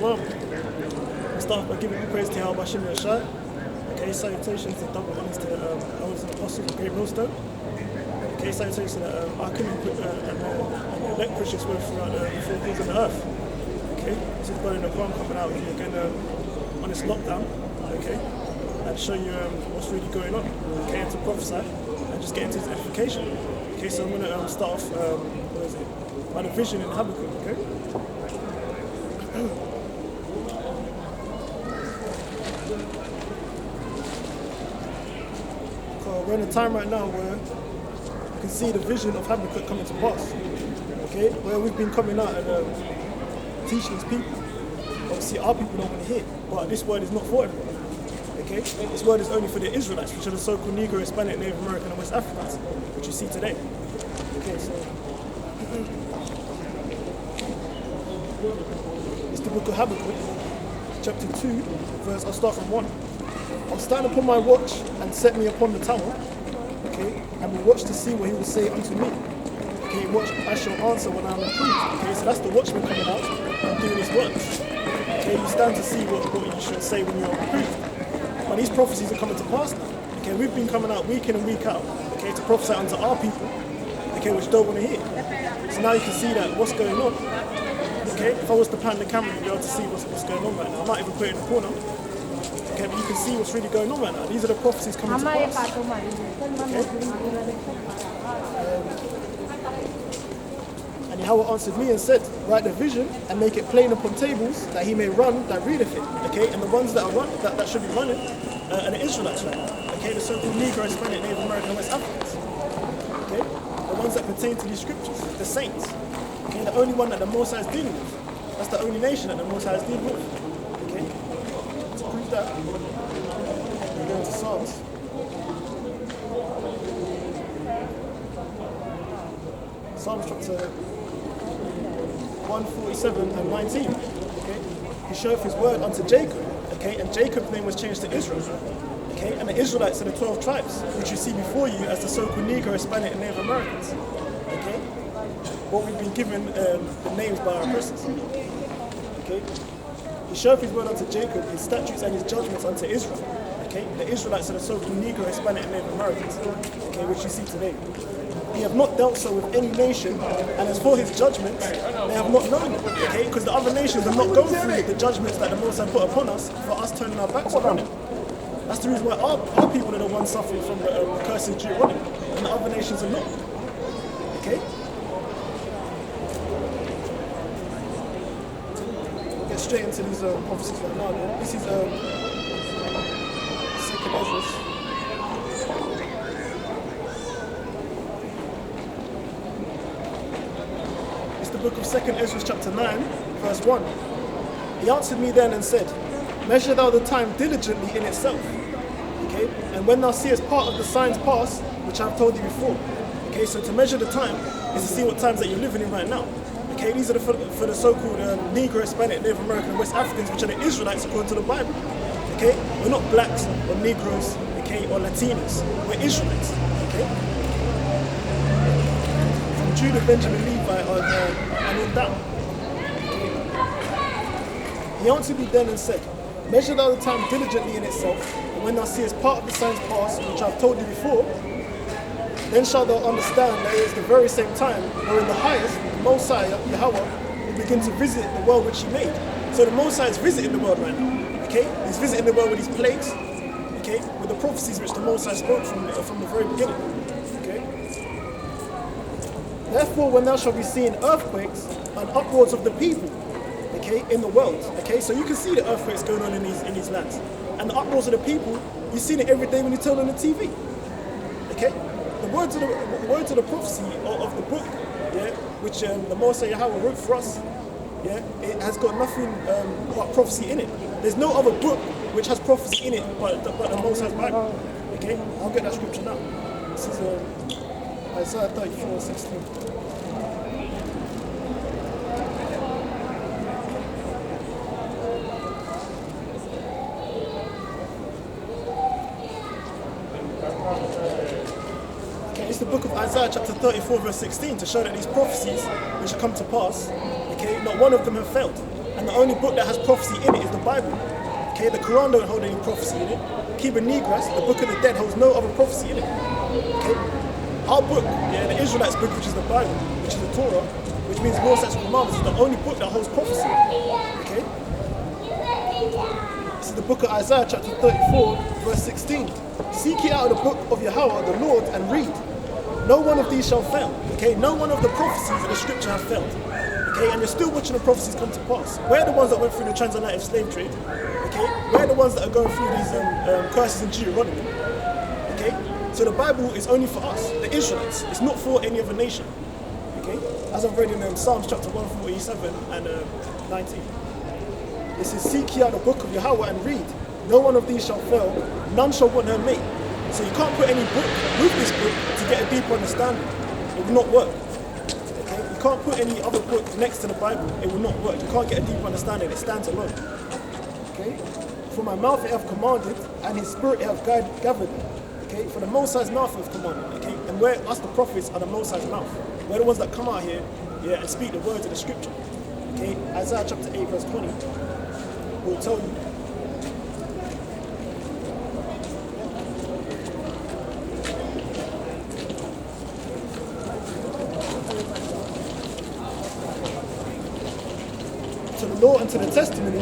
Shalom. I start by giving praise to Yahweh Hashem Yashai. Okay, salutations and double honors to the elders and apostles of Great Millstone. Okay, salutations to the Archon and elect Christians throughout the four corners of the earth. Okay, this is Burning the Quran coming out with you again on this lockdown. Okay, and show you what's really going on. Okay, and to prophesy and just get into his edification. Okay, so I'm going to start off, by the vision in Habakkuk. Okay. We're in a time right now where you can see the vision of Habakkuk coming to pass. Okay, where we've been coming out and teaching these people. Obviously, our people don't want to hear, but this word is not for everyone. Okay, this word is only for the Israelites, which are the so-called Negro, Hispanic, Native American, and West Africans, which you see today. Okay, so it's the book of Habakkuk, chapter 2, verse. I'll start from 1. I'll stand upon my watch and set me upon the tower, okay, and will watch to see what he will say unto me. Okay, watch, I shall answer when I am approved. Okay, so that's the watchman coming out and doing his works. Okay, you stand to see what you should say when you're approved. But these prophecies are coming to pass now. Okay, we've been coming out week in and week out, okay, to prophesy unto our people, okay, which don't want to hear. So now you can see that what's going on. Okay, if I was to pan the camera, you'd be able to see what's going on right now. I might even put it in the corner. Okay, but you can see what's really going on right now. These are the prophecies coming to pass. Okay? And Yahweh answered me and said, write the vision and make it plain upon tables, that he may run that readeth it. Okay, and the ones that are that should be running are the Israelites right now. Okay, the so-called Negro, Hispanic, Native American, and West Africans. Okay, the ones that pertain to these scriptures, the saints. Okay, the only one that the Most High is dealing with. That's the only nation that the Most High is dealing with. Okay, to prove that, we go into Psalms. Psalms chapter 147 and 19. Okay, he showeth his word unto Jacob. Okay, and Jacob's name was changed to Israel. Okay, and the Israelites are the 12 tribes, which you see before you as the so-called Negro, Hispanic, and Native Americans. Okay, what we've been given the names by our oppressors. Okay, he showeth his word unto Jacob, his statutes and his judgments unto Israel. Okay, the Israelites are the so-called Negro, Hispanic, and Native Americans. Okay, which you see today. He have not dealt so with any nation, and as for his judgments, they have not known it. Okay, because the other nations have not gone through the judgments that the Most High put upon us for us turning our backs on him. That's the reason why our people are the ones suffering from the curse of Deuteronomy, and the other nations are not. Okay? We'll get straight into these prophecies right now. Man. This is 2nd Ezra. Book of 2nd Ezra chapter 9, verse 1. He answered me then and said, measure thou the time diligently in itself. Okay, and when thou seest part of the signs pass, which I have told you before. Okay, so to measure the time is to see what times that you're living in right now. Okay, these are for the so-called Negro, Hispanic, Native American, and West Africans, which are the Israelites according to the Bible. Okay, we're not blacks or Negroes, okay, or Latinos. We're Israelites. Okay. Judah, Benjamin, Levi, and all down. He answered me then and said, measure thou the time diligently in itself, and when thou seest part of the signs pass, which I have told you before, then shalt thou understand that it is the very same time wherein the highest, the Most High, Yahweh, will begin to visit the world which he made. So the Most High is visiting the world right now. Okay? He's visiting the world with these plagues, okay, with the prophecies which the Most High spoke from the very beginning. Therefore, when thou shalt be seeing earthquakes and upwards of the people, okay, in the world, okay, so you can see the earthquakes going on in these lands, and the upwards of the people, you've seen it every day when you turn on the TV, okay. The words of the prophecy of the book, yeah, which the Most High Yahweh wrote for us, yeah, it has got nothing but prophecy in it. There's no other book which has prophecy in it but the Most High's Bible. Okay, I'll get that scripture now. This is Isaiah 34:16. It's the book of Isaiah chapter 34 verse 16 to show that these prophecies which have come to pass, okay, not one of them have failed. And the only book that has prophecy in it is the Bible. Okay, the Quran don't hold any prophecy in it. Kiba Negras, the Book of the Dead, holds no other prophecy in it. Okay, our book, the Israelites' book, which is the Bible, which is the Torah, which means more sets commandments, is the only book that holds prophecy. Okay, this is the book of Isaiah, chapter 34, verse 16. Seek ye out the book of Yahweh, the Lord, and read. No one of these shall fail. Okay, no one of the prophecies in the scripture have failed. Okay, and you're still watching the prophecies come to pass. We're the ones that went through the transatlantic slave trade. Okay, we're the ones that are going through these curses in Deuteronomy. Okay, so the Bible is only for us, the Israelites. It's not for any other nation. Okay, as I've read in Psalms chapter 147 and 19. It says, seek ye out the book of Yahweh and read. No one of these shall fail, none shall want her mate. So you can't put any book with this book to get a deeper understanding. It will not work. Okay? You can't put any other book next to the Bible. It will not work. You can't get a deeper understanding. It stands alone. Okay? For my mouth it hath commanded, and his spirit it hath gathered. Okay? For the Most High's mouth it hath commanded. Okay? And we're, us the prophets, are the Most High's mouth. We're the ones that come out here, and speak the words of the scripture. Okay? Isaiah chapter 8 verse 20 will tell you. To the law and to the testimony,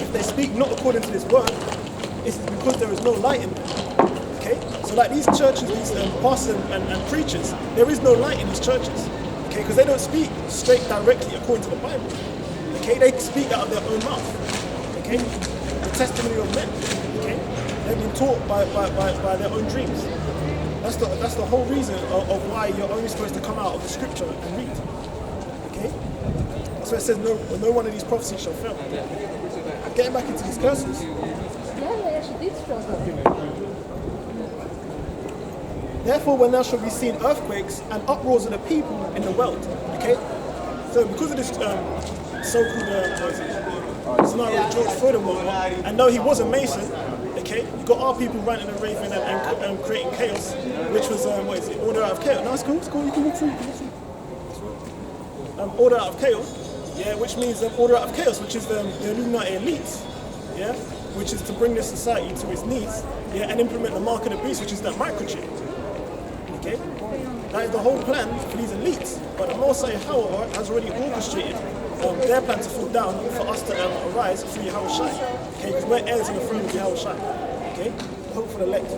if they speak not according to this word, it's because there is no light in them. Okay? So like these churches, these pastors and preachers, there is no light in these churches. Okay? Because they don't speak straight directly according to the Bible. Okay? They speak out of their own mouth. Okay? The testimony of men. Okay? They've been taught by their own dreams. That's the whole reason of why you're only supposed to come out of the scripture and read. Okay? So it says no one of these prophecies shall fail. Getting back into these curses. Therefore, when there shall be seen earthquakes and uproars of the people in the world. Okay? So because of this so-called scenario with George Floyd and whatnot, and no, he was a Mason. Okay? You got our people ranting and raving and creating chaos, which was order out of chaos. No, it's cool. It's cool. You can walk through. Order out of chaos. Yeah, which means order out of chaos, which is the illuminated elites, yeah, which is to bring this society to its needs, yeah, and implement the mark of the beast, which is that microchip. Okay, that is the whole plan for these elites. But the Most High Yahweh has already orchestrated their plan to fall down for us to arise through Yahweh Shai. Okay, because we're heirs in the throne of Yahweh Shai. Okay, hope for the elect.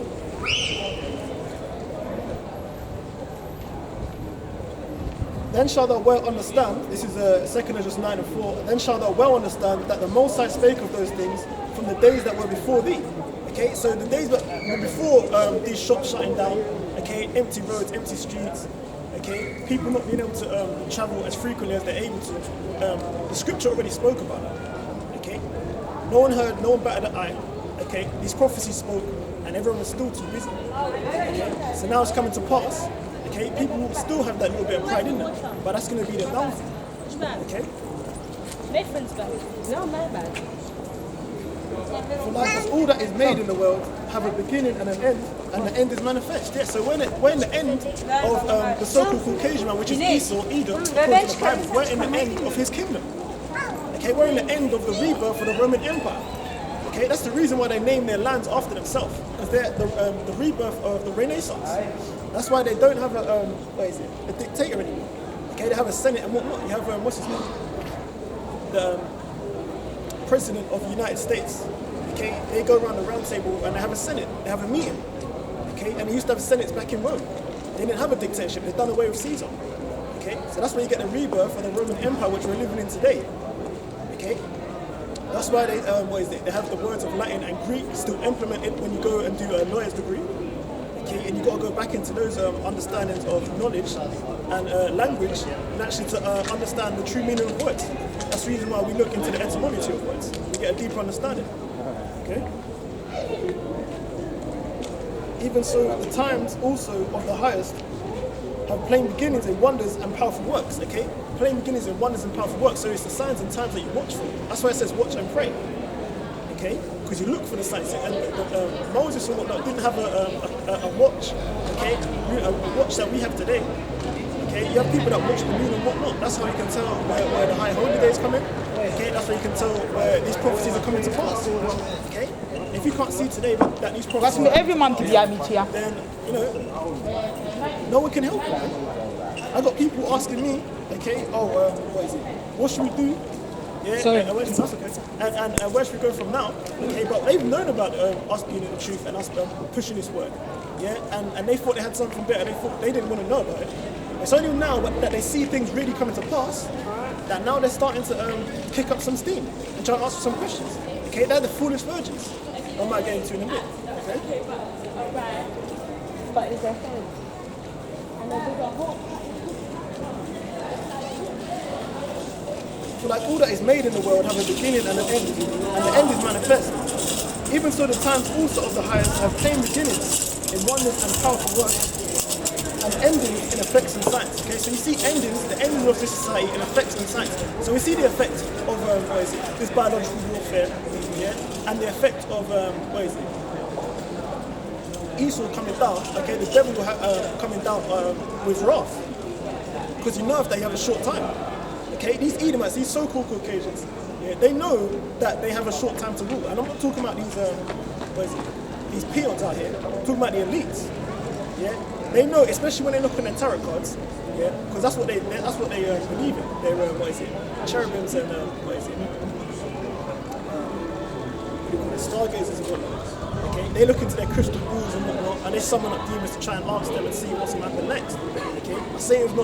Then shalt thou well understand, this is 2 Esdras 9 and 4, then shalt thou well understand that the Most High spake of those things from the days that were before thee. Okay, so the days that were before these shops shutting down, okay, empty roads, empty streets, okay, people not being able to travel as frequently as they're able to, the scripture already spoke about that. Okay, no one heard, no one batted an eye. Okay, these prophecies spoke, and everyone was still too busy. Okay, so now it's coming to pass. Okay, people will still have that little bit of pride in them, but that's going to be the downfall. Okay? My friend's bad. No, my bad. For like as all that is made in the world have a beginning and an end, and the end is manifest. Yeah, so we're in the end of the so-called Caucasian man, which is Esau, Edom, according to the Bible. We're in the end of his kingdom. Okay, we're in the end of the rebirth of the Roman Empire. Okay, that's the reason why they name their lands after themselves, because they're the rebirth of the Renaissance. That's why they don't have a dictator anymore. Okay, they have a senate and whatnot. You have what's his name? The president of the United States. Okay, they go around the round table and they have a senate. They have a meeting. Okay, and they used to have senates back in Rome. They didn't have a dictatorship. They've done away with Caesar. Okay, so that's where you get the rebirth of the Roman Empire, which we're living in today. Okay. That's why they they have the words of Latin and Greek still implemented when you go and do a lawyer's degree. Okay, and you got to go back into those understandings of knowledge and language, and actually to understand the true meaning of words. That's the reason why we look into the etymology of words. We get a deeper understanding. Okay. Even so, the times also of the highest have plain beginnings in wonders and powerful works. Okay, plain beginnings in wonders and powerful works. So it's the signs and times that you watch for. That's why it says watch and pray. Okay, because you look for the signs. And Moses or whatnot didn't have a watch. Okay, a watch that we have today. Okay, you have people that watch the moon and whatnot. That's how you can tell where the high holy days come in. Okay, that's how you can tell where these prophecies are coming to pass. Okay, if you can't see today that these prophecies, every month then no one can help you. Man. I got people asking me, okay, what is it? What should we do? Yeah, Sorry. that's okay. And where should we go from now? Okay, but they've known about us being in the truth and us pushing this work. Yeah, and they thought they had something better. They didn't want to know about it. It's only now that they see things really coming to pass that now they're starting to kick up some steam and try to ask some questions. Okay, they're the foolish virgins. I might get into in a bit. Okay. Alright. But is there faith? And then we got hope. So like all that is made in the world have a beginning and an end, and the end is manifest. Even so the times also of the highest have plain beginnings in wonders and powerful works, and endings in effects and signs. Okay, so you see endings, the ending of this society in effects and signs. So we see the effect of this biological warfare, yeah, and the effect of Esau coming down. Okay, the devil coming down with wrath, because you know if they have a short time. Okay, these Edomites, these so-called Caucasians, yeah, they know that they have a short time to rule. And I'm not talking about these peons out here. I'm talking about the elites. Yeah, they know, especially when they look on their tarot cards. Yeah, because that's what they believe in. They're cherubims and stargazers and whatnot. Okay, they look into their crystal balls and whatnot, and they summon up demons to try and ask them and see what's going to happen next. Okay, Satan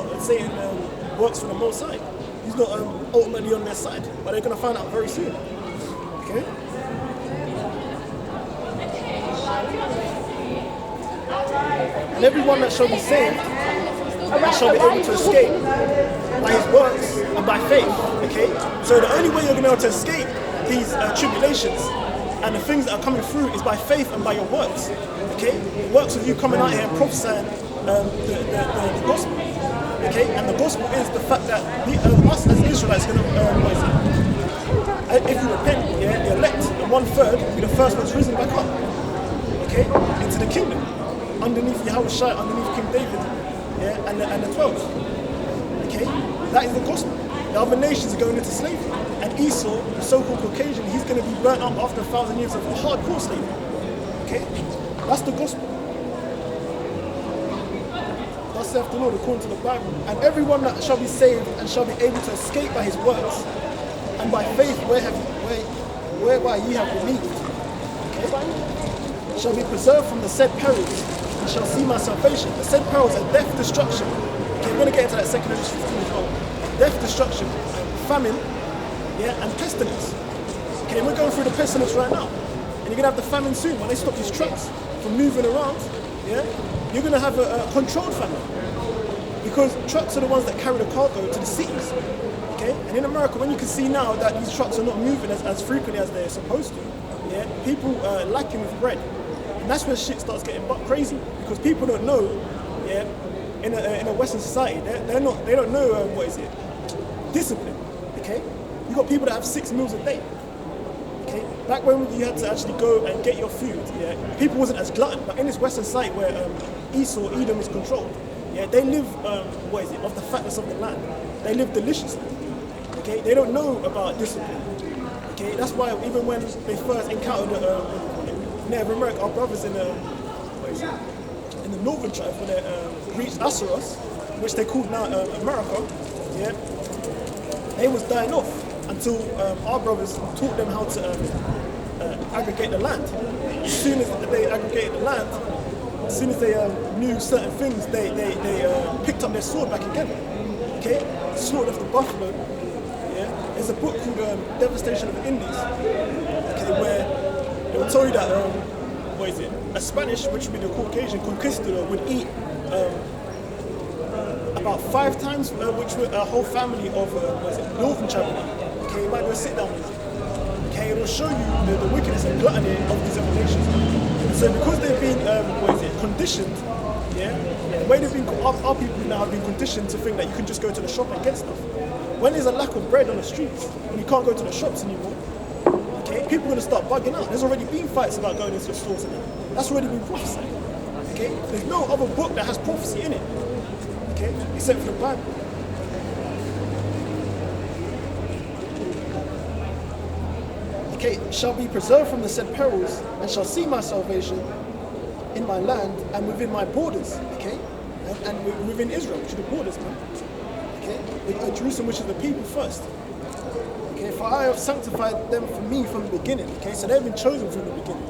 works for the Most High. He's not ultimately on their side, but they're going to find out very soon. Okay? And everyone that shall be saved and shall be able to escape by his works and by faith. Okay? So the only way you're going to be able to escape these tribulations and the things that are coming through is by faith and by your works. Okay? The works of you coming out here and prophesying the gospel. Okay, and the gospel is the fact that us as Israelites are going to, if you repent, yeah, the elect, and 1/3 will be the first ones risen back up, okay, into the kingdom, underneath Yahushua, underneath King David, yeah, and the 12. Okay, that is the gospel. The other nations are going into slavery, and Esau, the so-called Caucasian, he's going to be burnt up after 1,000 years of hardcore slavery. Okay, that's the gospel. Thus saith the Lord according to the Bible, and everyone that shall be saved and shall be able to escape by his works and by faith whereby ye have believed, okay, shall be preserved from the said perils and shall see my salvation. The said perils are death, destruction. Okay, we're going to get into that 2 Corinthians 15 as well. Death, destruction, famine, yeah, and pestilence. Okay, we're going through the pestilence right now, and you're going to have the famine soon when they stop these trucks from moving around. Yeah. You're going to have a controlled famine, because trucks are the ones that carry the cargo to the cities. Okay, and in America, when you can see now that these trucks are not moving as frequently as they're supposed to, yeah, people are lacking with bread, and that's where shit starts getting crazy, because people don't know, yeah, in a Western society, they don't know discipline. Okay, you got people that have 6 meals a day. Okay, back when you had to actually go and get your food, yeah, people wasn't as glutton. But in this Western side where Edom is controlled, yeah, they live off the fatness of the land. They live deliciously. Okay, they don't know about discipline. Okay, that's why even when they first encountered Native American, our brothers in the northern tribe, when they reached Asaros, which they called now America, yeah, they was dying off until our brothers taught them how to aggregate the land. As soon as they aggregated the land, as soon as they knew certain things, they picked up their sword back again. Okay, sword of the buffalo. Yeah, there's a book called Devastation of the Indies. Okay, where it will tell you that a Spanish, which would be the Caucasian conquistador, would eat about 5 times, which were a whole family of northern tribe. Okay, you might go sit down with it. Okay, it will show you the wickedness and gluttony of these other nations. So because they've been, conditioned, yeah, the way they've been, our people now have been conditioned to think that you can just go to the shop and get stuff. When there's a lack of bread on the streets, and you can't go to the shops anymore, okay, people are going to start bugging out. There's already been fights about going into the stores and that. That's already been prophesied. Okay, there's no other book that has prophecy in it. Okay, except for the Bible. Okay, shall be preserved from the said perils, and shall see my salvation in my land and within my borders. Okay, and within Israel, which are the borders, man. Okay, Jerusalem, which is the people first. Okay, for I have sanctified them for me from the beginning. Okay, so they've been chosen from the beginning.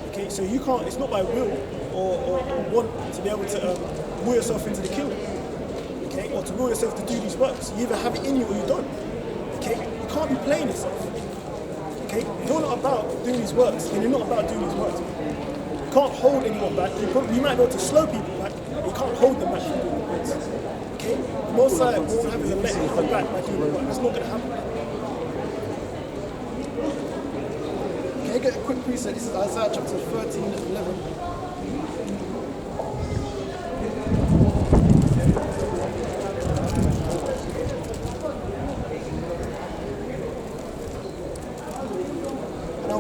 Okay, so you can't. It's not by will or want to be able to will yourself into the kingdom. Okay, or to will yourself to do these works. You either have it in you or you don't. Okay, you can't be playing yourself. Okay, you're not about doing these works, and you're not about doing these works. You can't hold anyone back. You might be able to slow people back, but you can't hold them back from doing the works. Okay, the Most High won't have is a let you hold back by doing the work. That's not going to happen. Okay, get a quick preset. This is Isaiah chapter 13 and 11.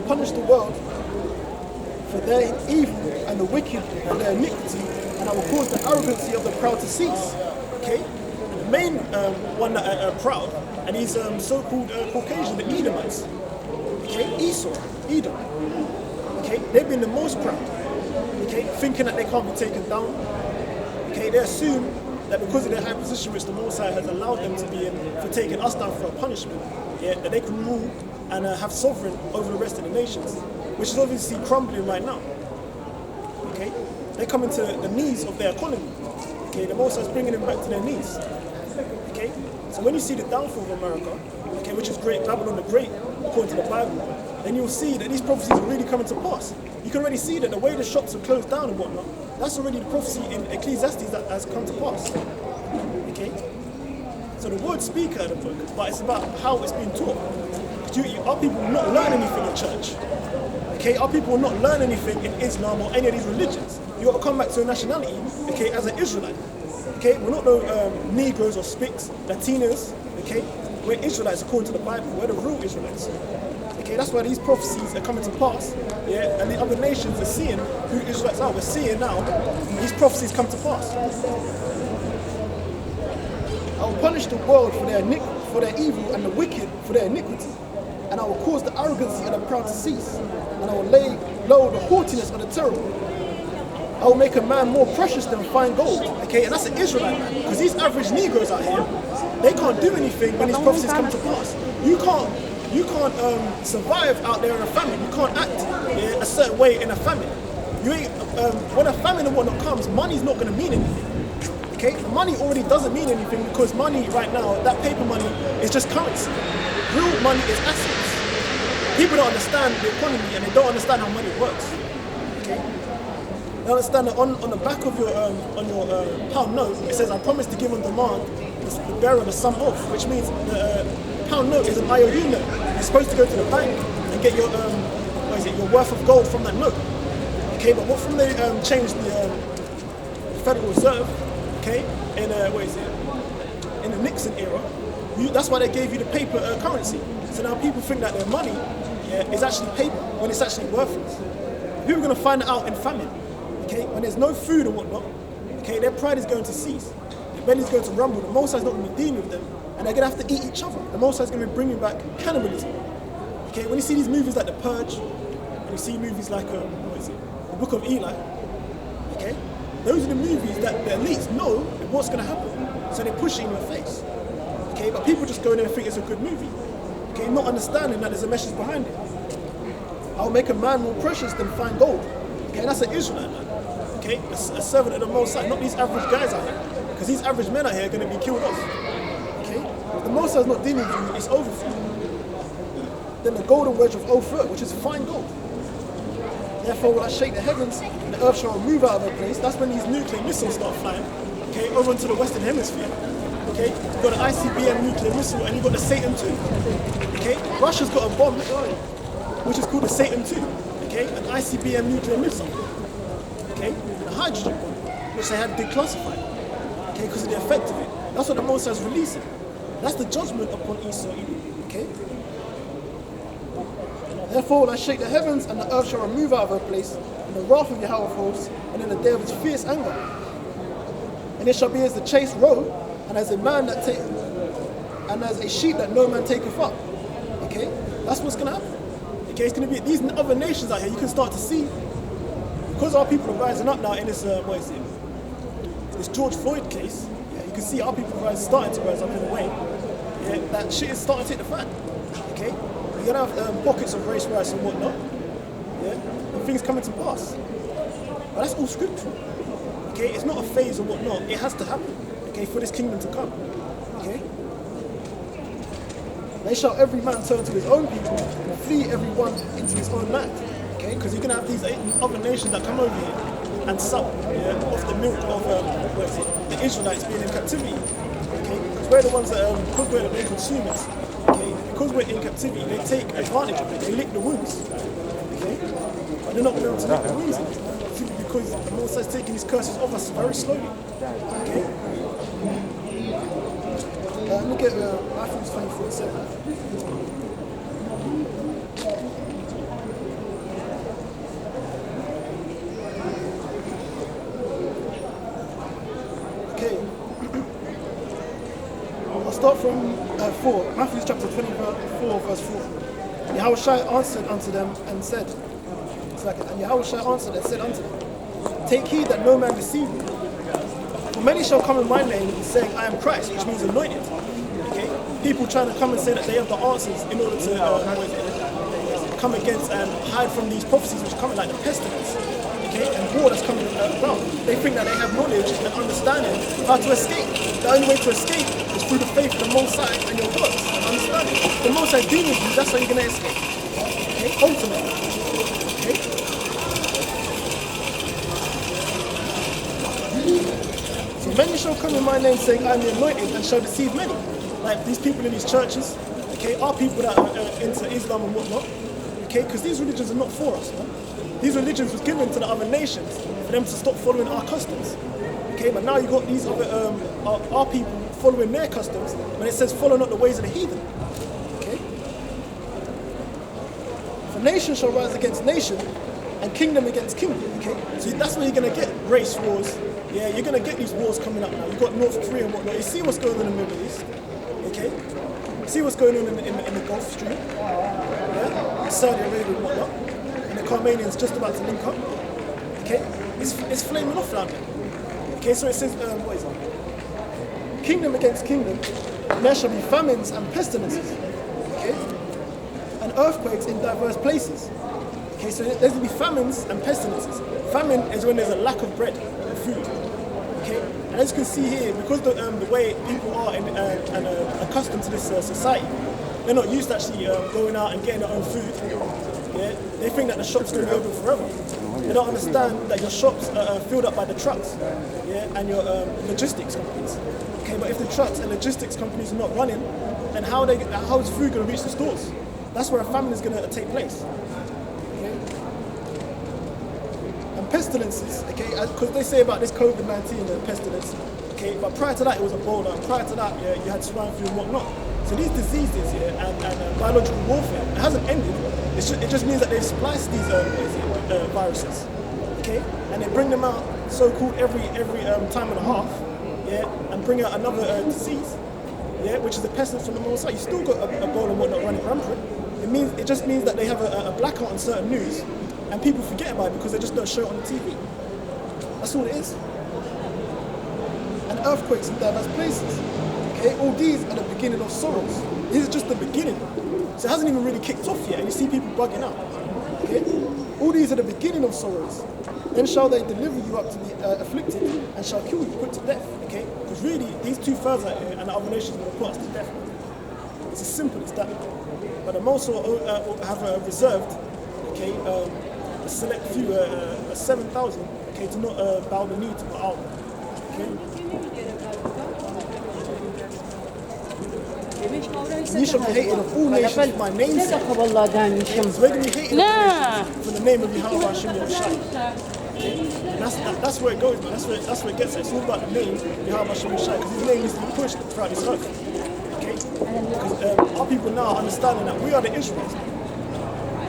Punish the world for their evil and the wicked for their iniquity, and I will cause the arrogancy of the proud to cease. Okay, the main one that are proud, and he's so-called Caucasian, the Edomites. Okay, Esau, Edom. Okay, they've been the most proud. Okay, thinking that they can't be taken down. Okay, they assume that because of their high position, which the Most High has allowed them to be in, for taking us down for a punishment, yeah, that they can rule and have sovereign over the rest of the nations, which is obviously crumbling right now. Okay, they come into the knees of their economy. Okay, the Most High is bringing them back to their knees. Okay, so when you see the downfall of America, okay, which is great, Babylon the Great, according to the Bible, then you'll see that these prophecies are really coming to pass. You can already see that the way the shops are closed down and whatnot, that's already the prophecy in Ecclesiastes that has come to pass. Okay, so the words speak out of the book, but it's about how it's being taught. Our people will not learn anything in church. Okay, our people will not learn anything in Islam or any of these religions. You got to come back to a nationality, okay, as an Israelite. Okay, we're not no Negroes or Spics, Latinos. Okay, we're Israelites according to the Bible. We're the real Israelites. Okay, that's why these prophecies are coming to pass. Yeah, and the other nations are seeing who Israelites are. We're seeing now these prophecies come to pass. I will punish the world for their evil and the wicked for their iniquity. And I will cause the arrogancy of the proud to cease. And I will lay low the haughtiness of the terrible. I will make a man more precious than fine gold. Okay, and that's an Israelite man. Because these average Negroes out here, they can't do anything when these prophecies come to pass. You can't survive out there in a famine. You can't act a certain way in a famine. You ain't when a famine and whatnot comes, money's not going to mean anything. Okay, money already doesn't mean anything because money right now, that paper money, is just currency. Real money is assets. People don't understand the economy and they don't understand how money works. Okay? They understand that on the back of your pound note, it says, I promise to give on demand the bearer the sum of, which means the pound note is an IOU note. You're supposed to go to the bank and get your your worth of gold from that note. Okay, but what from they changed the Federal Reserve, okay, in in the Nixon era, that's why they gave you the paper currency. So now people think that their money is actually paper when it's actually worthless. People are going to find it out in famine. Okay, when there's no food and whatnot, okay, their pride is going to cease. Their belly's going to rumble. The Most High is not going to be dealing with them, and they're going to have to eat each other. The Most High is going to be bringing back cannibalism. Okay, when you see these movies like The Purge, and you see movies like The Book of Eli, okay, those are the movies that the elites know what's going to happen, so they push it in your face. Okay, but people just go in there and think it's a good movie. Okay, not understanding that there's a message behind it. I'll make a man more precious than fine gold. Okay, and that's an Israelite man. Okay, a servant of the Most High, not these average guys out here. Because these average men out here are going to be killed off. Okay, if the Most High is not dealing with you, it's over for you. Then the golden wedge of Ophir, which is fine gold. Therefore, will I shake the heavens, and the earth shall move out of their place. That's when these nuclear missiles start flying. Okay, over into the Western Hemisphere. Okay, you've got an ICBM nuclear missile and you've got the Satan II. Okay, Russia's got a bomb, which is called the Satan II. Okay, an ICBM nuclear missile. Okay, a hydrogen bomb, which they had declassified. Okay, because of the effect of it. That's what the Most High is releasing. That's the judgment upon Esau. Okay. Therefore will I shake the heavens and the earth shall remove out of her place, and the wrath of Yahweh hosts, and in the day of his fierce anger. And And it shall be as the chaste roe, and as a man that and as a sheep that no man taketh up. Okay, that's what's gonna happen. Okay, it's gonna be these other nations out here. You can start to see, because our people are rising up now in this what is it? This George Floyd case. Yeah, you can see our people starting to rise up in a way. Yeah, that shit is starting to hit the fan. Okay, you're gonna have pockets of race riots and whatnot. Yeah, and things coming to pass. But that's all scriptural. Okay, it's not a phase or whatnot. It has to happen. Okay, for this kingdom to come. Okay. They shall every man turn to his own people and flee every one into his own land. Okay, because you're gonna have these other nations that come over here and sup off the milk of the Israelites being in captivity. Okay, because we're the ones that because we're the main consumers. Okay, because we're in captivity, they take advantage of it. They lick the wounds. Okay, but they're not going to be able to lick the wounds simply because the Most High is taking these curses off us very slowly. Okay. Let me get Matthew 24:7. Okay. I'll start from 4. Matthew chapter 24, verse 4. And Yahushua answered unto them and said, and Yahushua answered and said unto them, take heed that no man deceive you. For many shall come in my name saying, I am Christ, which means anointed. Okay? People trying to come and say that they have the answers in order to come against and hide from these prophecies which are coming, like the pestilence. Okay? And war that's coming around. They think that they have knowledge and understanding how to escape. The only way to escape is through the faith of the Most High and your works and understanding. The Most High being with you, that's how you're going to escape. Okay? Ultimately. Okay? So many shall come in my name saying, I am the anointed, and shall deceive many. Like these people in these churches, okay, are people that are into Islam and whatnot. Okay, because these religions are not for us, man. These religions was given to the other nations for them to stop following our customs. Okay, but now you got these other our people following their customs when it says follow not the ways of the heathen. Okay? For nation shall rise against nation and kingdom against kingdom. Okay? So that's where you're gonna get race wars. Yeah, you're gonna get these wars coming up now. You've got North Korea and whatnot. You see what's going on in the Middle East. Okay? You see what's going on in the Gulf Stream. Yeah? Saudi Arabia and whatnot. And the Carmanians just about to link up. Okay? It's flaming off down there. Okay, so it says, what is it? Kingdom against kingdom, and there shall be famines and pestilences. Okay? And earthquakes in diverse places. Okay, so there's going to be famines and pestilences. Famine is when there's a lack of bread and food. Okay? And as you can see here, because the way people are and accustomed to this society, they're not used to actually going out and getting their own food. Yeah? They think that the shop's going to be open forever. They don't understand that your shops are filled up by the trucks, yeah, and your logistics companies. Okay, but if the trucks and logistics companies are not running, then how is food going to reach the stores? That's where a famine is going to take place. Okay? And pestilences, okay, because they say about this COVID-19 and pestilence, okay, but prior to that it was Ebola, and prior to that, yeah, you had swine flu and whatnot. So these diseases, yeah, and biological warfare, it hasn't ended. It just means that they've spliced these viruses, okay, and they bring them out so-called every time and a half, yeah, and bring out another disease, yeah, which is a pestilence from the Most High. You still got Ebola and whatnot running rampant. It just means that they have a blackout on certain news, and people forget about it because they just don't show it on the TV. That's all it is. And earthquakes in diverse places. Okay, all these are the beginning of sorrows. This is just the beginning. So it hasn't even really kicked off yet, and you see people bugging out. Okay? All these are the beginning of sorrows. Then shall they deliver you up to be afflicted, and shall kill you, put to death. Okay? Because really, these 2/3 and the other nations will put us to death. It's as simple as that. But the most have reserved, okay, a select few, 7,000, okay, to not bow the knee to Baal. Okay? You shall be hated of all nations for my name's sake. So we're going to be hated of all nations for the name of Yahweh Hashem Yahushua. That's where it goes, man. That's where it gets at. It's all about the name Yahweh Hashem Yahushua, because his name needs to be pushed throughout this earth. Okay? Because our people now are understanding that we are the Israelites.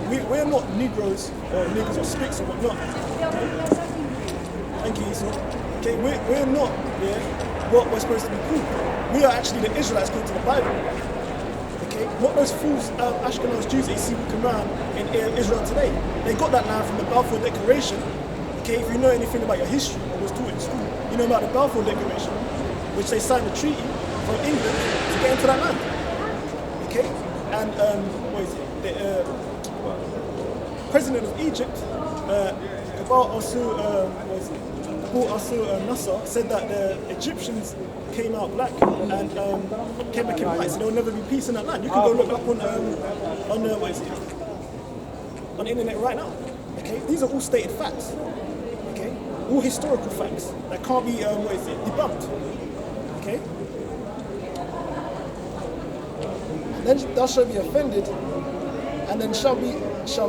We're not Negroes or niggas or Spics or whatnot. Okay? Thank you, Esau. Okay, we're not what we're supposed to be called. We are actually the Israelites according to the Bible. Okay, not those fools Ashkenaz Jews that you see walking around in Israel today. They got that land from the Balfour Declaration. Okay, if you know anything about your history or was taught in school, you know about the Balfour Declaration, which they signed a treaty from England to get into that land. Okay, and what is it? The president of Egypt, Gabal Nasser, said that the Egyptians came out black and came back in white, so there will never be peace in that land. You can go look up on on the internet right now. Okay, these are all stated facts. Okay, all historical facts that can't be debunked. Okay, and then thou shalt be offended, and then shall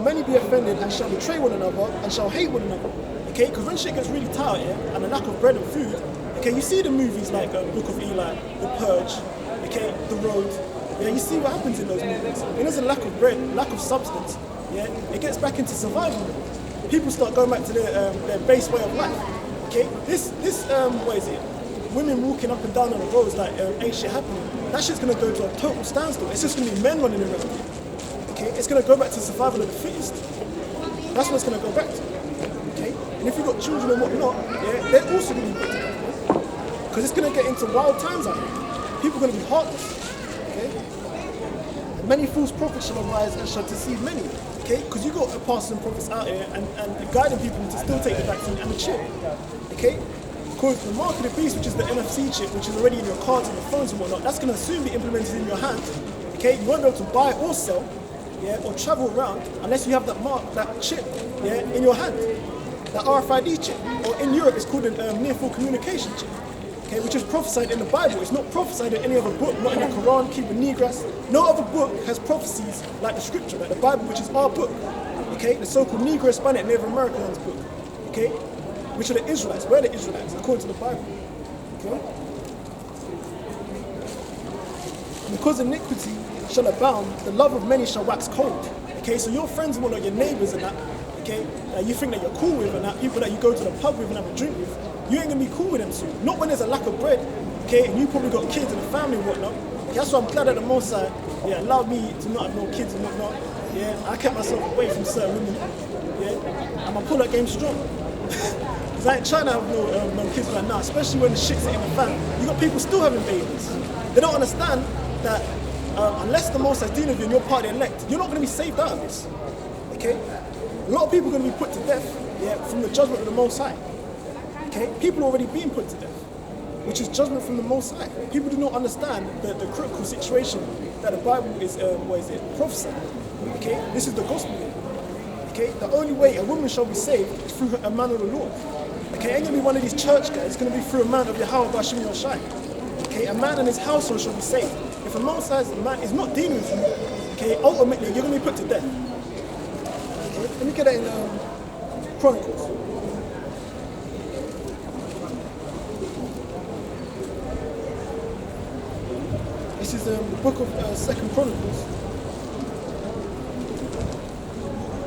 many be offended, and shall betray one another, and shall hate one another. Okay, because when shit gets really tight, and a lack of bread and food, okay, you see the movies like Book of Eli, The Purge, okay, The Road. Yeah, you see what happens in those movies. When there's a lack of bread, lack of substance, yeah, it gets back into survival. People start going back to their base way of life. Okay, this what is it? Women walking up and down on the roads like ain't shit happening. That shit's gonna go to a total standstill. It's just gonna be men running around. Okay, it's gonna go back to survival of the fittest. That's what it's gonna go back to. Okay, and if you've got children and whatnot, yeah, they're also gonna be put because it's gonna get into wild times out here. People are gonna be heartless. Okay, and many false prophets shall arise and shall deceive many. Okay, because you got apostles and prophets out here and guiding people to still take the vaccine and the chip. Okay, because the mark of the beast, which is the NFC chip, which is already in your cards and your phones and whatnot, that's going to soon be implemented in your hand. Okay, you won't be able to buy or sell, yeah, or travel around unless you have that mark, that chip, yeah, in your hand, that RFID chip, or in Europe it's called a near-full communication chip. Okay, which is prophesied in the Bible. It's not prophesied in any other book, not in the Quran, Keep Negras. No other book has prophecies like the scripture, like the Bible, which is our book. Okay, the so-called Negro, Hispanic, Native Americans book. Okay, which are the Israelites. We're the Israelites, according to the Bible. Okay? Because iniquity shall abound, the love of many shall wax cold. Okay, so your friends and your neighbors and that, okay, that you think that you're cool with and that, people that you go to the pub with and have a drink with, you ain't gonna be cool with them soon. Not when there's a lack of bread, okay, and you probably got kids and a family and whatnot. Okay, that's why I'm glad that the Most High, allowed me to not have no kids and whatnot. Yeah, I kept myself away from certain women. Yeah, and my pull-up game strong. Because I ain't trying to have no kids right now, especially when the shit's in the fan. You got people still having babies. They don't understand that unless the Most High is dealing with you and you're part of the elect, you're not going to be saved out of this. Okay? A lot of people are going to be put to death, from the judgment of the Most High. Okay? People are already being put to death, which is judgment from the Most High. People do not understand the critical situation that the Bible is, prophesying. Okay? This is the gospel. Okay? The only way a woman shall be saved is through a man of the Lord. Okay? Ain't going to be one of these church guys. It's going to be through a man of Yahweh Bashim Yoshai. Okay? A man and his household shall be saved. If a Most High's man is not dealing with you, okay, ultimately you're going to be put to death. Okay? Let me get that in Chronicles. This is the book of 2nd Chronicles,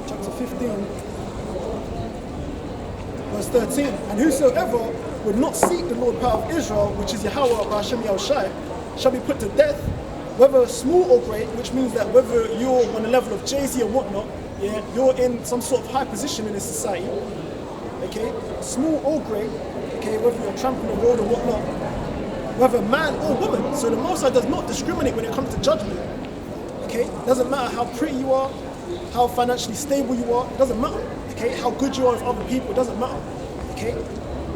chapter 15, verse 13. And whosoever would not seek the Lord power of Israel, which is Yahweh Hashem Yahushai, shall be put to death, whether small or great, which means that whether you're on the level of Jay-Z or whatnot, you're in some sort of high position in this society, okay, small or great, okay, whether you're trampling the road or whatnot, whether man or woman. So the Most High does not discriminate when it comes to judgment. Okay? Doesn't matter how pretty you are, how financially stable you are, it doesn't matter. Okay? How good you are with other people, it doesn't matter. Okay?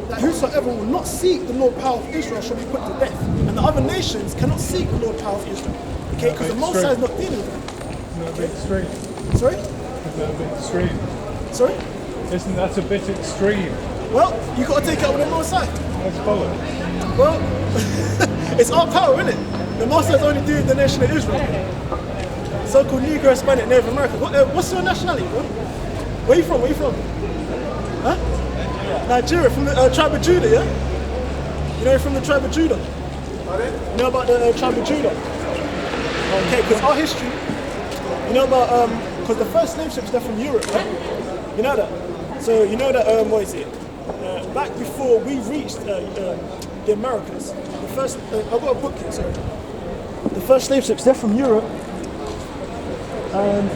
That whosoever will not seek the Lord power of Israel shall be put to death. And the other nations cannot seek the Lord power of Israel. Okay? Because the Most High is not dealing with them. Not a bit extreme. Sorry? Isn't that a bit extreme? Sorry? Isn't that a bit extreme? Well, you got to take it up with the Most High. That's bollocks. Well, it's our power, isn't it? The Most High is only doing the nation of Israel. So-called Negro, Hispanic, Native American. What's your nationality, bro? Where you from? Where you from? Huh? Nigeria, from the tribe of Judah, yeah? You know you're from the tribe of Judah? You know about the tribe of Judah? Okay, because our history, you know about, because the first slave ships, they're from Europe, right? You know that? So you know that, what is it? back before we reached the Americas. The first, I've got a book here, sorry. The first slave ships, they're from Europe. And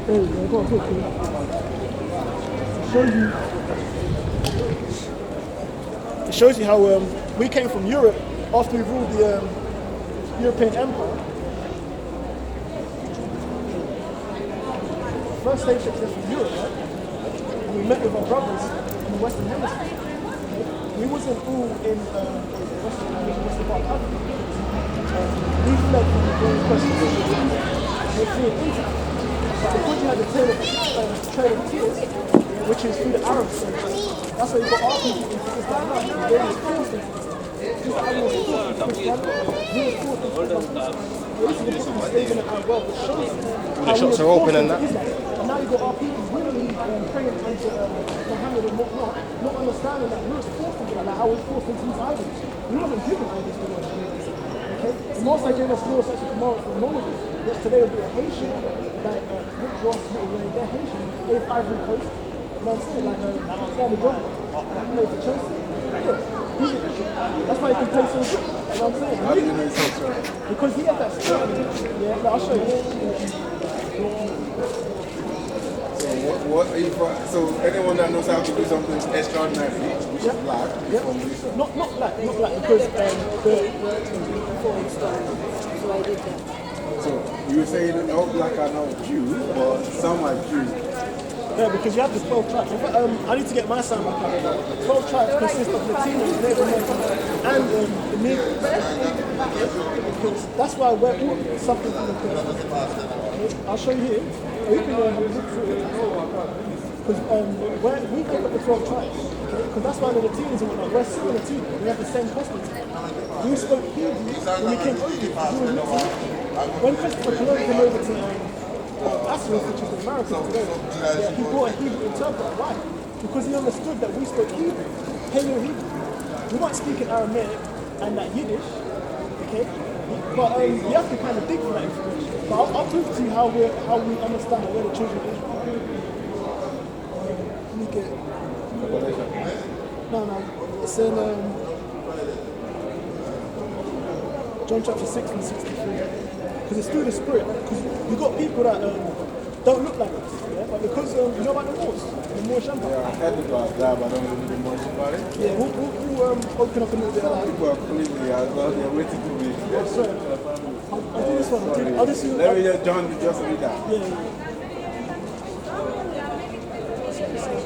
I've got a book here. It shows you how we came from Europe after we ruled the European Empire. First slave ships are from Europe, right? And we met with our brothers in the Western Hemisphere. We wasn't all in Western part of Africa. We fled from the Western They flew into Africa. But because you had the Trail of Tears, which is through the Arabs, that's why you got our people into Islam now. They were forced into Islam. Just like we were forced into Christianity, we were forced into Islam. This is the book of Slaves in the Arab world, which shows how The shops are open and that. And now you got our people willingly praying unto Muhammad and whatnot, not understanding that we were forced into that, like how we were forced into these idols. We wasn't given idols to worship. Okay? The Most High gave us laws such as commandments for Moses, which today would be a Haitian, like Rick Ross, they're Haitian, they have Ivory Coast. You know what I'm saying? Like Sammy John, play for Chelsea. Yeah. That's why he can play so good. You know what I'm saying? How do you know he's so strong? Because he has that spirit. Yeah, like, I'll show you. So anyone that knows how to do something extraordinary, which is black, Yeah. Not black, because So I did that. so you were saying all black are not Jews, but some are Jews. yeah, because you have the 12 tribes. In fact, I need to get my sound back out. 12 tribes consist of Latinos, Native Americans, and the Negroes. Because that's why we're all suffering from the curse. Okay, I'll show you here. You can have a look through it. Because we make up the 12 tribes. Because that's why the Latinos and whatnot, we're similar to them. We have the same customs. We spoke Hebrew when we came over here. We were mixing. When Christopher Columbus came over to Africa, which is America today, he brought a Hebrew interpreter. Why? Because he understood that we spoke Hebrew, Paleo Hebrew. We weren't speaking Aramaic and that Yiddish, okay? But you have to kind of dig for that information. But I'll prove to you how we understand that we're the children of Israel. Let me get. No, it's in John chapter 6 and 63. Because it's through the Spirit. Because you got people that don't look like us, yeah? But because you know about the Moors, the Moorish Empire. Yeah, I heard about that, but I don't really know much about it. Yeah, we'll open up a little bit of that. People are completely out there, they're waiting to be. So, I'll do this one. I'll just use. Let me just read that. Yeah.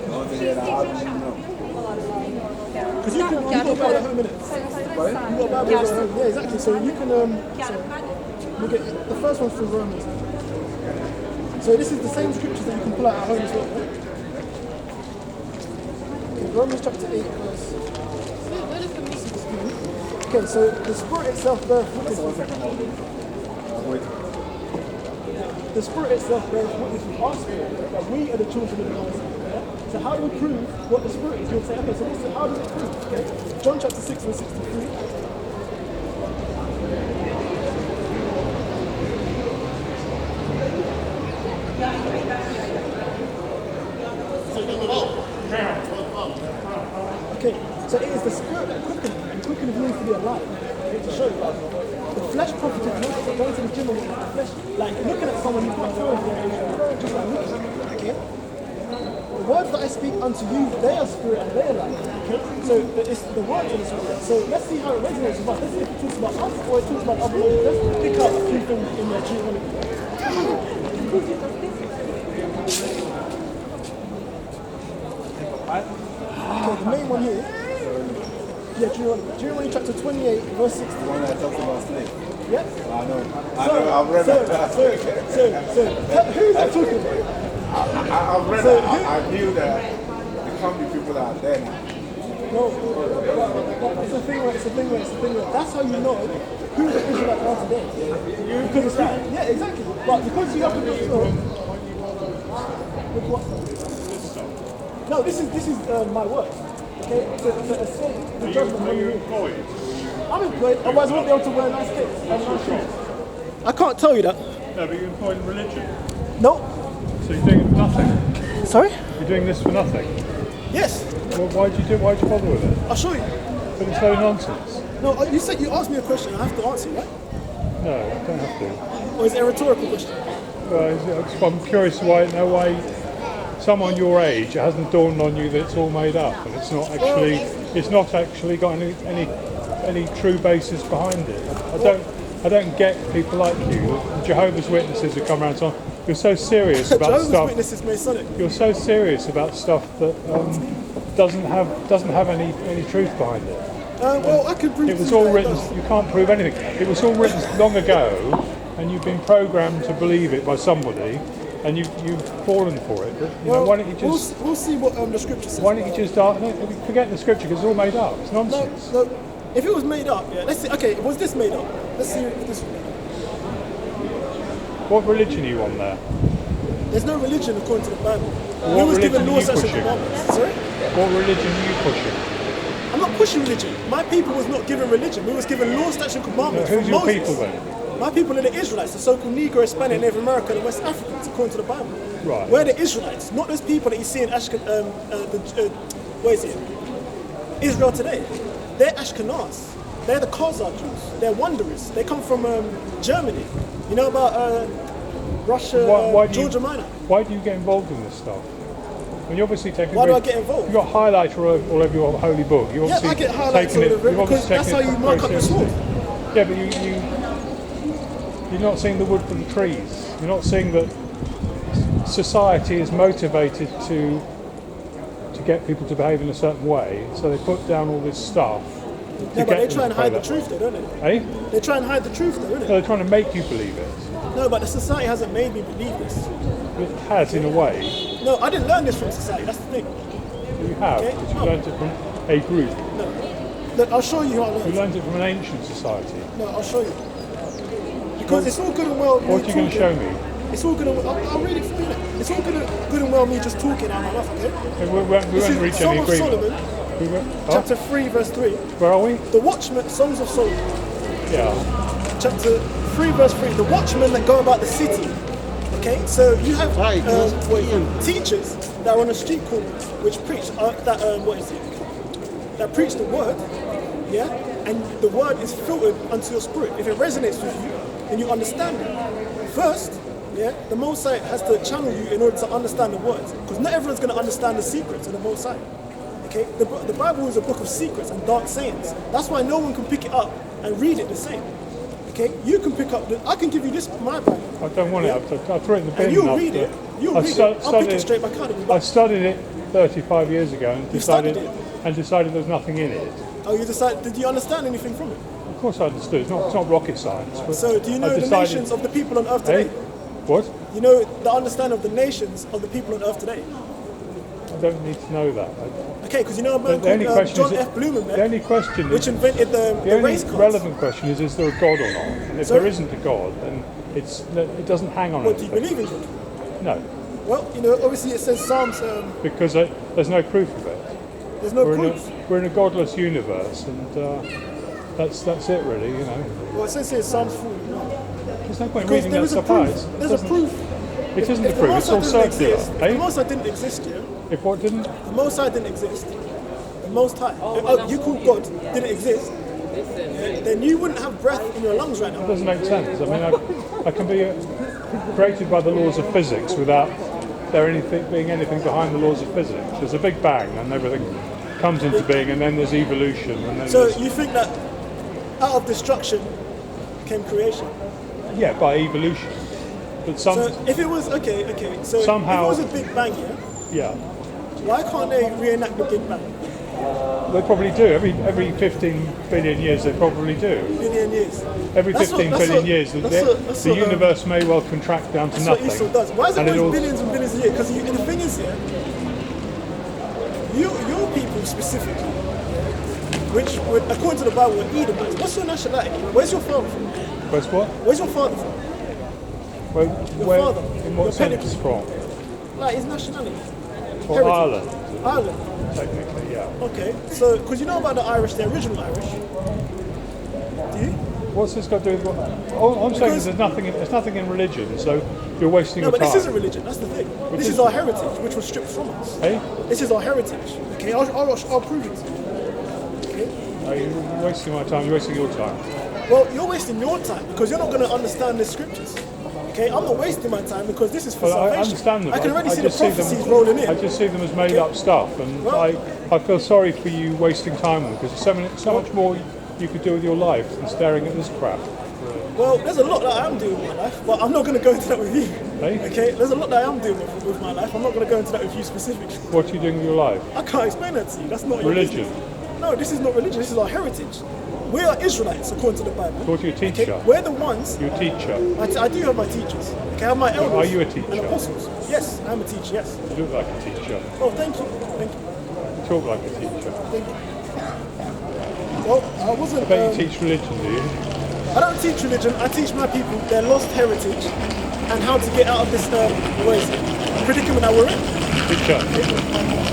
How do you know? Because you got a Bible at home, innit? You got a Bible at home. Yeah, exactly. So you can, we'll get, the first one's from Romans. So this is the same scriptures that you can pull out at home as well. Okay, Romans chapter 8, verse 16. Okay, so the Spirit itself bears witness with the Spirit itself bears witness with our spirit that we are the children of God. Yeah? So how do we prove what the Spirit is? You'll say, okay, so how do we prove? Okay? John chapter 6 verse 63. Okay, so it is the Spirit that quickeneth, and quickeneth means to be alive. Okay, to show you. The flesh profited nothing. Going to the gym and the flesh, like looking at someone who's not throwing there, just like looking. Okay? The words that I speak unto you, they are spirit and they are life. Okay? So it's the words of the Spirit. So let's see how it resonates with us. Let's see if it talks about us or it talks about other people. Let's pick out a few things in their Deuteronomy. Okay, the main one here. Yeah, Deuteronomy chapter 28, verse 60. The one that talks about slaves. Yes? I know, I've read that. So, who's that talking about? I've read that. I knew that there can't be people that are dead. No, it's a thing where that's how you know who the Israelites are today. Because it's right. Yeah, exactly. But because you have to look through with what? No, this is my work. Okay, to escape the judgment when you're employed. I'm employed, otherwise I won't be able to wear nice kicks and nice shoes. I can't tell you that. No, but you're employed in religion. No. So you're doing it for nothing? Sorry? You're doing this for nothing? Yes. Well, why'd you bother with it? I'll show you. But it's no nonsense. No, you said you asked me a question. I have to answer, right? No, you don't have to. Or is it a rhetorical question? I'm curious why someone your age, it hasn't dawned on you that it's all made up and it's not actually got any true basis behind it. I don't get people like you, Jehovah's Witnesses who come around and so on. You're so serious about Jehovah's stuff. Witnesses Masonic. You're so serious about stuff that doesn't have any truth behind it. Well, I could prove It was to you all that written. does. You can't prove anything. It was all written long ago, and you've been programmed to believe it by somebody, and you've fallen for it. But, why don't you just? We'll see what the scripture says. Why don't you just forget the scripture because it's all made up. It's nonsense. No, if it was made up, yeah. Let's see. Okay, was this made up? Let's see if this. What religion are you on there? There's no religion according to the Bible. What We was religion given are law, you statutes, and pushing? commandments. Sorry? What religion are you pushing? I'm not pushing religion. My people was not given religion. We was given law, statutes, and commandments Who's from your Moses. people then? My people are the Israelites, the so-called Negro, Hispanic, Native American, and West Africans, according to the Bible. Right. We're the Israelites, not those people that you see in where is it? Israel today. They're Ashkenaz. They're the Khazar Jews. They're wanderers. They come from Germany. You know about Russia, Why do you- Georgia Minor? Why do you get involved in this stuff? When you obviously taking. Why do I get involved? You've got highlighter all over your holy book. You Yeah, obviously I get highlights taking all it- over it you've because obviously that's how taken you it mark up very the sword. seriously. Yeah, but you're not seeing the wood for the trees. You're not seeing that society is motivated to get people to behave in a certain way. So they put down all this stuff. Yeah, but they try and hide the truth though, don't they? Eh? They try and hide the truth though, don't So they? they're trying to make you believe it. No, but the society hasn't made me believe this. It has in a way. No, I didn't learn this from society, that's the thing. You have, Okay. because you learned it from a group. No. Look, I'll show you how I You learned. learned it from an ancient society. No, I'll show you. Because it's all good and well. What are you going to show me? It's all good and well. I'll read it for you. It's all good and well me just talking out my mouth, okay? We won't This is reach Song any of agreement. Solomon, We won't, chapter 3, verse 3. where are we? The Watchman, Songs of Solomon, Yeah. chapter 3, verse 3. The watchmen that go about the city. Okay, so you have teachers that are on a street corner which preach that preach the word, yeah, and the word is filtered unto your spirit. If it resonates with you, then you understand it. First, yeah, the Most High has to channel you in order to understand the words, because not everyone's going to understand the secrets of the Most High. Okay, the Bible is a book of secrets and dark sayings. That's why no one can pick it up and read it the same. Okay, you can pick up. I can give you this my Bible. I don't want it. I threw it in the bin. And you'll after- read it. You'll I read stu- it. I'll pick studied it straight back out of you. I studied it 35 years ago and You studied decided there's nothing in it. Oh, you decided? Did you understand anything from it? Of course, I understood. It's not rocket science. But So, do you know I the decided- nations of the people on earth Hey, today? what? You know the understanding of the nations of the people on earth today? I don't need to know that. Okay, because you know a man The only called question John is F. Blumen, the only question which is invented the the only race cars. relevant question is there a God or not? And if Sorry? there isn't a God, then it doesn't hang on What, do you anything. believe in God? No, Well, you know, obviously it says Psalms, because there's no proof of it. there's no We're proof. in a godless universe, and that's it really. You know, Well, it says here Psalms 4. there's no point Because reading there that is a stuff out. proof. It There's a doesn't- proof. It isn't a If the proof. Most It's High all didn't circular. exist, if Eh? the Most High didn't exist, yeah? If what didn't? The Most High didn't exist. The Most High. You call God didn't exist. Yeah, then you wouldn't have breath in your lungs right It now. doesn't make sense. I mean, I can be created by the laws of physics without there being anything behind the laws of physics. There's a big bang and everything comes into being, and then there's evolution, and then So there's, you think that out of destruction came creation? yeah, by evolution. But So if it was okay. So Somehow- if it was a big bang, yeah, yeah, why can't they reenact the big bang? they probably do. Every 15 billion years, they probably do. Billion years. Every That's what- 15 that's billion what- years, that's the what, universe may well contract down to That's what nothing. Esau does. Why is it And always all- billions and billions a year? Because the thing is here, your people specifically, which according to the Bible were Edomites. What's your nationality? Where's your father from? Where's what? Where's your father from? Where, father, in what your sense pedigree. from? Like his nationality. Well, Heritage. Ireland, Ireland. technically, yeah. Okay. So, because you know about the Irish, the original Irish. Do you? What's this got to do with what? All I'm saying is there's nothing in religion, so you're wasting No, your but time. this isn't religion. That's the thing. This is our heritage, which was stripped from us. Hey? This is our heritage. Okay, I'll prove it to you. Okay. You're wasting my time. You're wasting your time. Well, you're wasting your time because you're not going to understand the scriptures. Okay, I'm not wasting my time because this is for Well, salvation. I understand them. I can already see the just them- prophecies rolling in. I just see them as made up stuff, and Well- I feel sorry for you wasting time on them because there's so much more you could do with your life than staring at this crap. Well, there's a lot that I am doing with my life, but I'm not going to go into that with you. Hey? Okay, there's a lot that I am doing with my life. I'm not going to go into that with you specifically. What are you doing with your life? I can't explain that to you. That's not your Religion. business. No, this is not religion. This is our heritage. We are Israelites according to the Bible. What are your teacher? Okay, we're the ones. Your teacher. I do have my teachers. Okay, I have my elders. Are you a teacher? And apostles. Yes, I'm a teacher. Yes. You look like a teacher. Oh, thank you. Thank you. You talk like a teacher. Thank you. Well, I wasn't. I bet you teach religion, do you? I don't teach religion. I teach my people their lost heritage and how to get out of this predicament that we're in. Teacher. I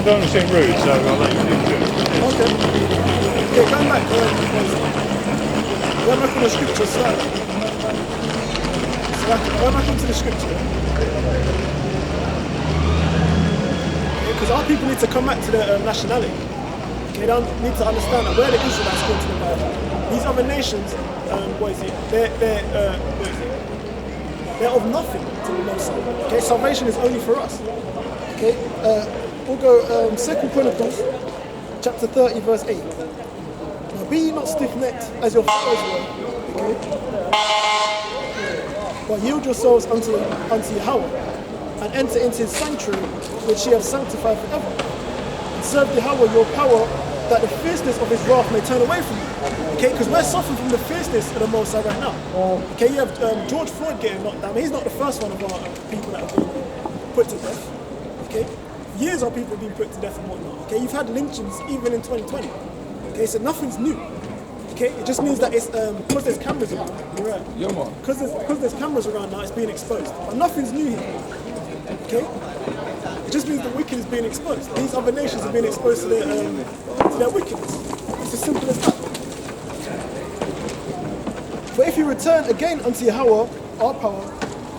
don't want to seem rude, so I'll let you do it. Okay. Okay, going back. Going back on the scripture slide. So going back into the scripture. Because our people need to come back to their nationality. Okay, they need to understand that we're the Israelites going to the Bible. These other nations, they're of nothing to the Most High. Okay, salvation is only for us. Okay, we'll go 2 Chronicles, chapter 30, verse 8. Now be ye not stiff-necked as your fathers were, okay? But yield yourselves unto Yahweh, and enter into his sanctuary, which ye have sanctified forever. And serve Yahweh your power, that the fierceness of his wrath may turn away from you. Okay, because we're suffering from the fierceness of the Most High right now. Okay, you have George Floyd getting knocked down. He's not the first one of our people that have been put to death. Okay, years our people have been put to death and whatnot. Okay, you've had lynchings even in 2020. Okay, so nothing's new. Okay, it just means that it's because there's cameras around. You're right. Yeah, man. Because there's cameras around now, it's being exposed. But nothing's new here. Okay. It just means the wicked is being exposed. These other nations are being exposed to their wickedness. It's as simple as that. But if you return again unto Yahweh, our power,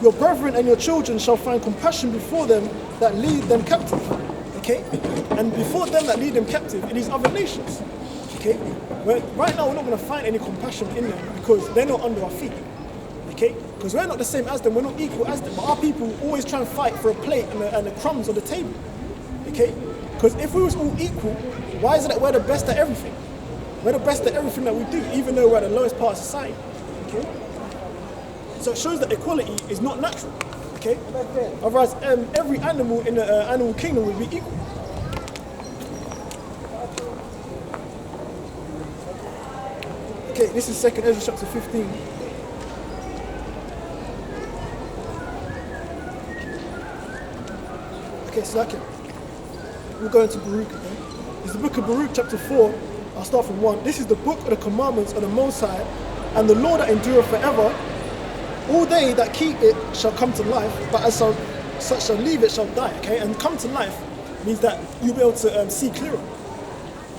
your brethren and your children shall find compassion before them that lead them captive. Okay? And before them that lead them captive in these other nations. Okay? Right now we're not going to find any compassion in them because they're not under our feet. Okay? Because we're not the same as them, we're not equal as them. But our people always try and fight for a plate and the crumbs on the table. Okay? Because if we was all equal, why is it that we're the best at everything? We're the best at everything that we do, even though we're at the lowest part of society. Okay? So it shows that equality is not natural. Okay? Otherwise, every animal in the animal kingdom would be equal. Okay, this is 2nd Ezra chapter 15. Okay, so we'll go into Baruch again. It's the book of Baruch, chapter 4. I'll start from 1. This is the book of the commandments of the Most High, and the law that endureth forever. All they that keep it shall come to life, but as such shall leave it shall die. Okay, and come to life means that you'll be able to see clearer.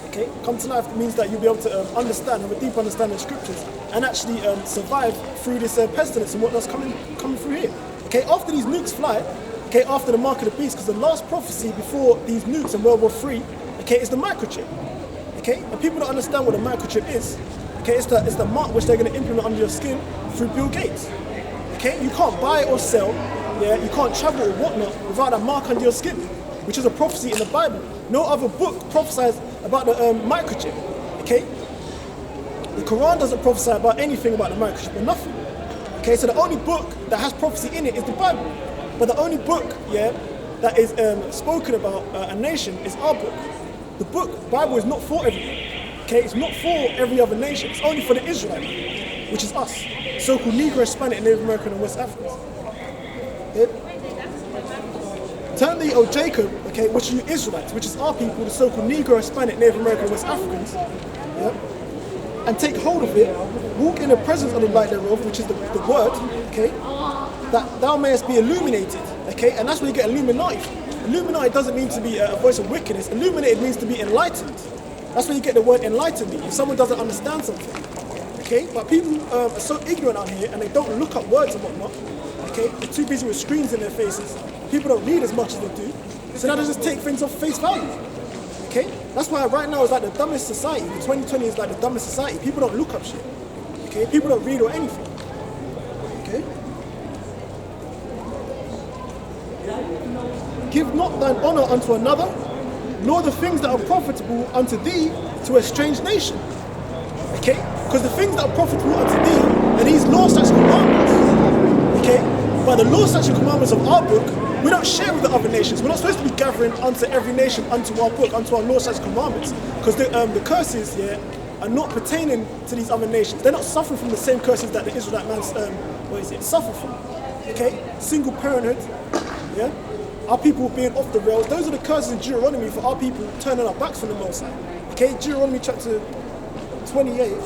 Okay, come to life means that you'll be able to understand, have a deep understanding of scriptures, and actually survive through this pestilence and what's coming through here. Okay, after these nukes fly, okay, after the mark of the beast, because the last prophecy before these nukes in World War III, okay, is the microchip. Okay, and people don't understand what a microchip is. Okay, it's the mark which they're going to implement under your skin through Bill Gates. Okay, you can't buy or sell, yeah, you can't travel or whatnot without that mark under your skin, which is a prophecy in the Bible. No other book prophesies about the microchip. Okay, the Quran doesn't prophesy about anything about the microchip or nothing. Okay, so the only book that has prophecy in it is the Bible, but the only book, yeah, that is spoken about a nation is our book. The Bible is not for everyone. Okay, it's not for every other nation. It's only for the Israelite, which is us, so-called Negro, Hispanic, Native American, and West Africans. Yeah? Turn thee, O Jacob, okay, which are you Israelites, which is our people, the so-called Negro, Hispanic, Native American, and West Africans, yeah? And take hold of it, walk in the presence of the light thereof, which is the word, okay, that thou mayest be illuminated, okay, and that's where you get Illuminati. Illuminati doesn't mean to be a voice of wickedness. Illuminated means to be enlightened. That's where you get the word enlightenment. If someone doesn't understand something, Okay, but people are so ignorant out here and they don't look up words and whatnot. Okay, they're too busy with screens in their faces. People don't read as much as they do. So now they just take things off face value. Okay, that's why right now it's like the dumbest society. 2020 is like the dumbest society. People don't look up shit. Okay, people don't read or anything. Okay. Give not thine honor unto another, nor the things that are profitable unto thee to a strange nation. Okay? Because the things that are profitable unto thee are these law, statutes, commandments. Okay? But the law, statutes, commandments of our book, we don't share with the other nations. We're not supposed to be gathering unto every nation, unto our book, unto our law, statutes, commandments. Because the curses, yeah, are not pertaining to these other nations. They're not suffering from the same curses that the Israelite man, suffer from. Okay? Single parenthood, yeah? Our people being off the rails. Those are the curses in Deuteronomy for our people turning our backs from the Most High. Okay? Deuteronomy chapter 28,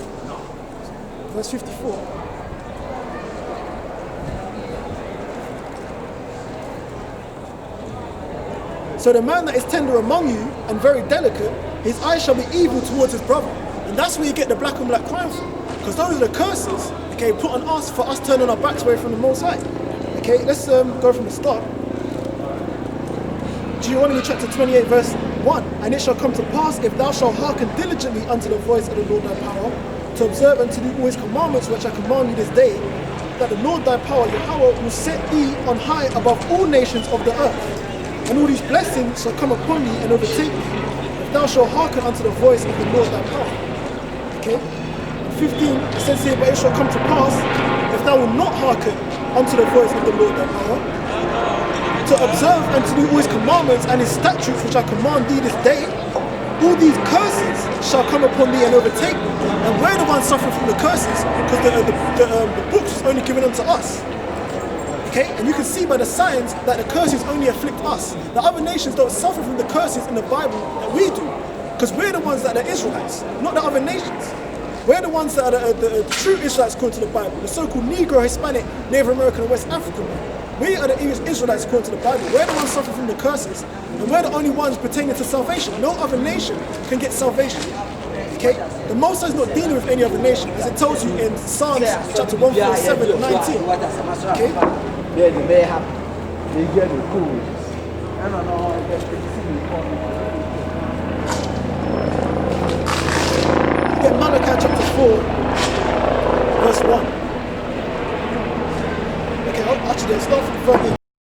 verse 54. So the man that is tender among you and very delicate, his eyes shall be evil towards his brother. And that's where you get the black on black crime from. Because those are the curses, okay, put on us for us turning our backs away from the Most High. Okay, let's go from the start. Deuteronomy chapter 28 verse 1. And it shall come to pass, if thou shalt hearken diligently unto the voice of the Lord thy power, to observe and to do all his commandments which I command you this day, that the Lord thy power, Yahweh, will set thee on high above all nations of the earth. And all these blessings shall come upon thee and overtake thee, if thou shalt hearken unto the voice of the Lord thy power. Okay? 15, it says here, but it shall come to pass, if thou wilt not hearken unto the voice of the Lord thy power, to observe and to do all his commandments and his statutes which I command thee this day, all these curses shall come upon thee and overtake thee. And we're the ones suffering from the curses because the books was only given unto us. Okay, and you can see by the signs that the curses only afflict us. The other nations don't suffer from the curses in the Bible that we do, because we're the ones that are Israelites, not the other nations. We're the ones that are the true Israelites according to the Bible, the so-called Negro, Hispanic, Native American, and West African. We are the Israelites according to the Bible. We're the ones suffering from the curses, and we're the only ones pertaining to salvation. No other nation can get salvation. Okay? The Most High is not dealing with any other nation, as it tells you in Psalms chapter 147 and 19. Okay? They may have, they get the cool. I don't know,